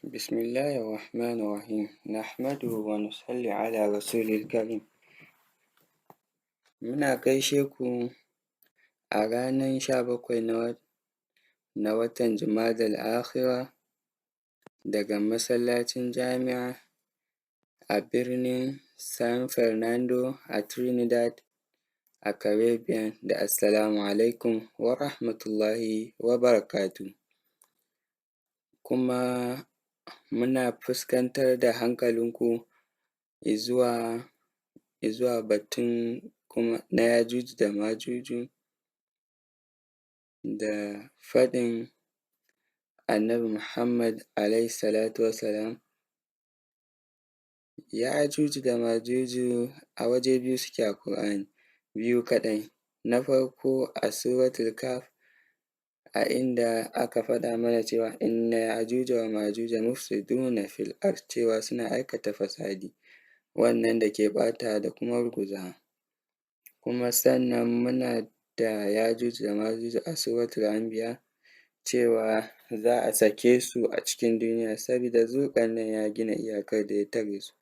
بسم الله الرحمن الرحيم نحمده ونصلي على رسوله الكريم muna gaishe ku a ranar 17 na watan Jumadal Akhira daga masallacin jami'a a birnin San Fernando a Trinidad a Caribbean da Assalamu alaikum wa rahmatullahi wa barakatuhu. Kuma muna fuskantar da hankalinku izuwa batun kuma na Yajuju da Majuju da faɗin Annabi Muhammad (alaihis salatu wassalam). Yajuju da Majuju a waje biyu suke a Ƙur'ani, biyu kaɗai. Na farko a suratul Kahf a inda aka faɗa mana cewa inna Ya'juja wa Ma'juja mufsiduna fil ard, cewa suna aikata fasadi wannan da ke ɓatawa da kuma ruguzawa. Kuma sannan muna da Yajuju da Majuju a suratul Anbiya cewa za a sake su a cikin duniya sabida Zulƙarnain ya gina iyakar da ya tare su,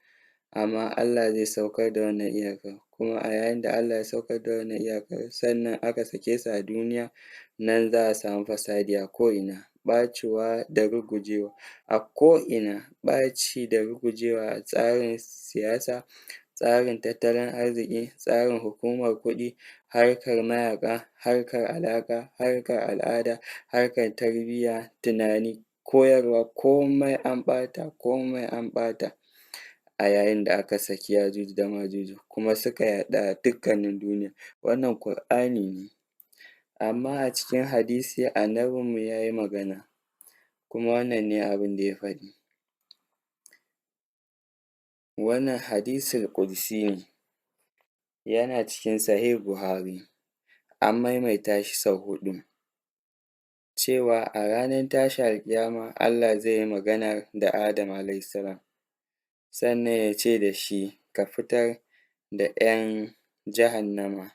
amma Allah zai saukar da wannan iyakar. Kuma a yayin da Allah ya saukar da wannan iyakar sannan aka sake su a duniya, nan za a samu fasadi a ko'ina, ɓacewa da rugujewa a ko'ina, ɓaci da rugujewa a tsarin siyasa, tsarin tattalin arziki, tsarin hukumar kuɗi, harkar mayaƙa, harkar alaƙa, harkar al'ada, harkar tarbiyya, tunani, koyarwa, komai an ɓata, komai an ɓata a yayin da aka saki Yajuju da Majuju kuma suka yaɗu a dukkanin duniya. Wannan Ƙur'ani ne, amma a cikin hadisi annabinmu ya yi magana, kuma wannan ne abin da ya faɗi. Wannan hadisul ƙudsi ne, yana cikin Sahih Buhari, an maimaita shi sau huɗu, cewa a ranar tashin alƙiyama Allah zai yi magana da Adam (alaihis salam), sannan ya ce da shi ka fitar da ‘yan jahannama.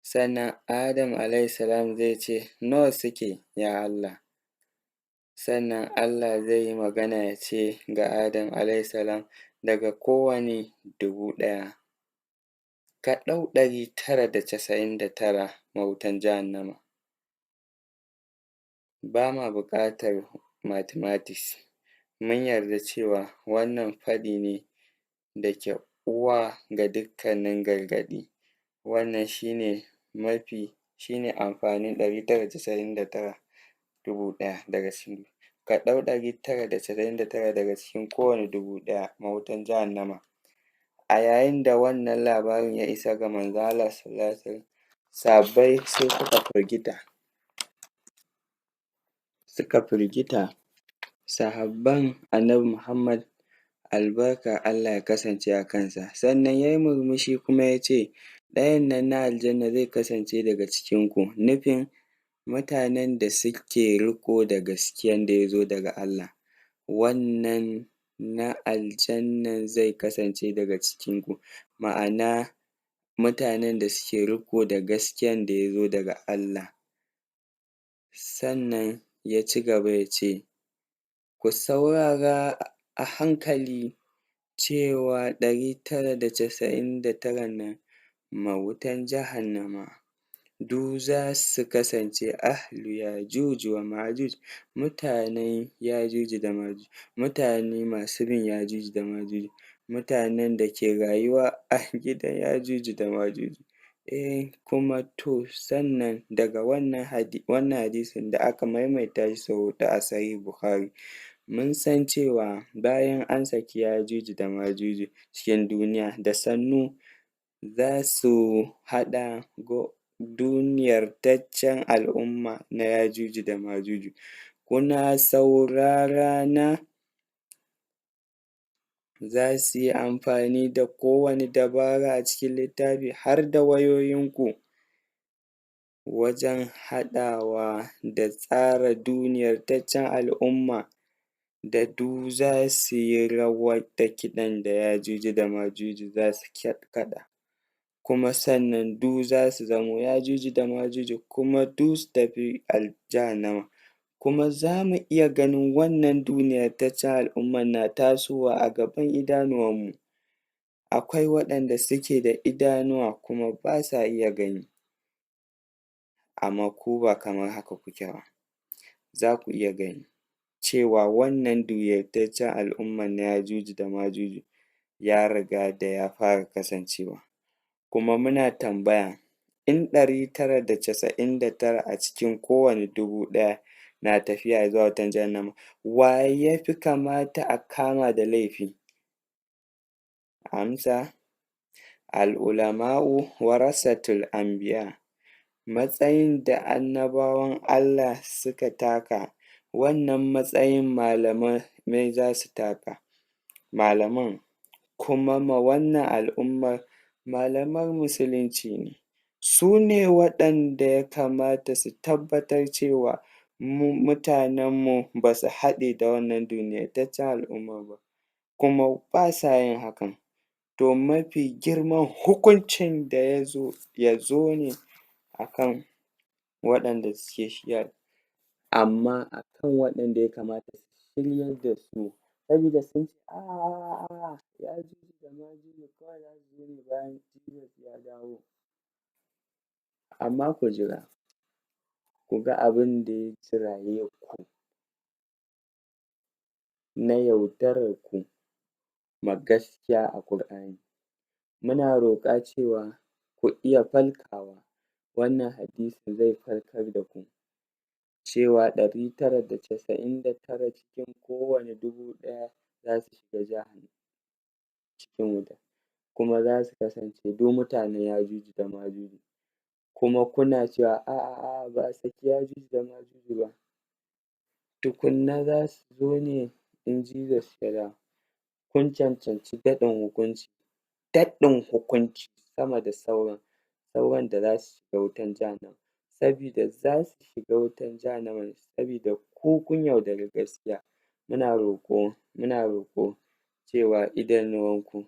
Sannan Adam (alaihis salam) zai ce nawa suke ya Allah? Sannan Allah zai yi magana ya ce ga Adam (alaihis salam) daga kowane 1000 ka ɗau 999 ma wutan jahannama. Ba ma buƙatar mathematics, mun yarda cewa wannan faɗi ne da ke uwa ga dukkanin gargaɗi. Wannan shi ne amfanin 999 1000 daga ciki. Ka ɗau 999 daga cikin kowane 1000 ma wutan jahannama. A yayin da wannan labarin ya isa ga Manzon Allah (sallallahu alaihi wasallam), sahabbai sai suka firgita. Sahabban Annabi Muhammad albarkar Allah ya kasance a kansa, sannan ya yi murmushi kuma ya ce ɗayan nan na aljanna zai kasance daga cikinku, nufin mutanen da suke riƙo da gaskiyan da ya zo daga Allah, wannan na aljannan zai kasance daga cikinku. Ma'ana mutanen da suke riƙo da gaskiyan da ya zo daga Allah. Sannan ya ci gaba ya ce ku saurara a hankali cewa 999 nan ma wutan jahannama, du za su kasance ahlu Yajuju wa Majuj, mutanen Yajuju da Majuju, mutane masu bin Yajuju da Majuju, mutanen da ke rayuwa a gidan Yajuju da Majuju. Kuma to sannan daga wannan hadisin da aka maimaita shi sau huɗu a Sahih Buhari, mun san cewa bayan an saki Yajuju da Majuju cikin duniya, da sannu za su haɗa duniyartaccen al'umma na Yajuju da Majuju. Kuna saurara na? Za su yi amfani da kowane dabara a cikin littafi har da wayoyinku wajen haɗawa da tsara duniyartaccen al'umma da du za su yi rawar da kiɗan da Yajuju da Majuju za su kaɗa, kuma sannan du za su zamo Yajuju da Majuju, kuma du su tafi jahannama, kuma za mu iya ganin wannan duniyataccen al'umman na tasowa a gaban idanuwanmu. Akwai waɗanda suke da idanuwa kuma ba sa iya gani, amma ku ba kamar haka kuke ba, za ku iya gani cewa wannan duniyataccen al'umman na Yajuju da Majuju ya riga da ya fara kasancewa, kuma muna tambaya, in 999 a cikin kowane 1000 na tafiya zuwa wutan jahannama, wa ya fi kamata a kama da laifi? Amsa: al'ulama'u warasatul anbiya. Matsayin da annabawan Allah suka taka, wannan matsayin malamai za su taka. Malaman kuma ma wannan al'ummar malaman musulunci ne, su ne waɗanda ya kamata su tabbatar cewa mutanenmu ba su haɗe da wannan duniyataccen al'ummar ba, kuma ba sa yin hakan. To mafi girman hukuncin da ya zo ne a kan waɗanda suke shiya, amma a kan waɗanda ya kamata su shiryar da su, sabida sun ce Yajuju da Majuju kawai za su zo ne bayan Jesus ya dawo. Amma ku jira, ku ga abin da ya jiraye ku na yaudararku ma gaskiya a Ƙur'ani. Muna roƙa cewa ku iya falkawa, wannan hadisin zai farkar da ku cewa 999 cikin kowane 1000 za su shiga cikin wuta, kuma za su kasance duk mutanen Yajuju da Majuju, kuma kuna cewa a'a ba a saki Yajuju da Majuju ba, tukunna za su zo ne in Jesus ya dawo. Kun cancanci daɗin hukunci sama da sauran da za su shiga wutan jahannama, sabida za su shiga wutan jahannama ne sabida ku kun yaudari gaskiya. Muna roƙo cewa idanuwanku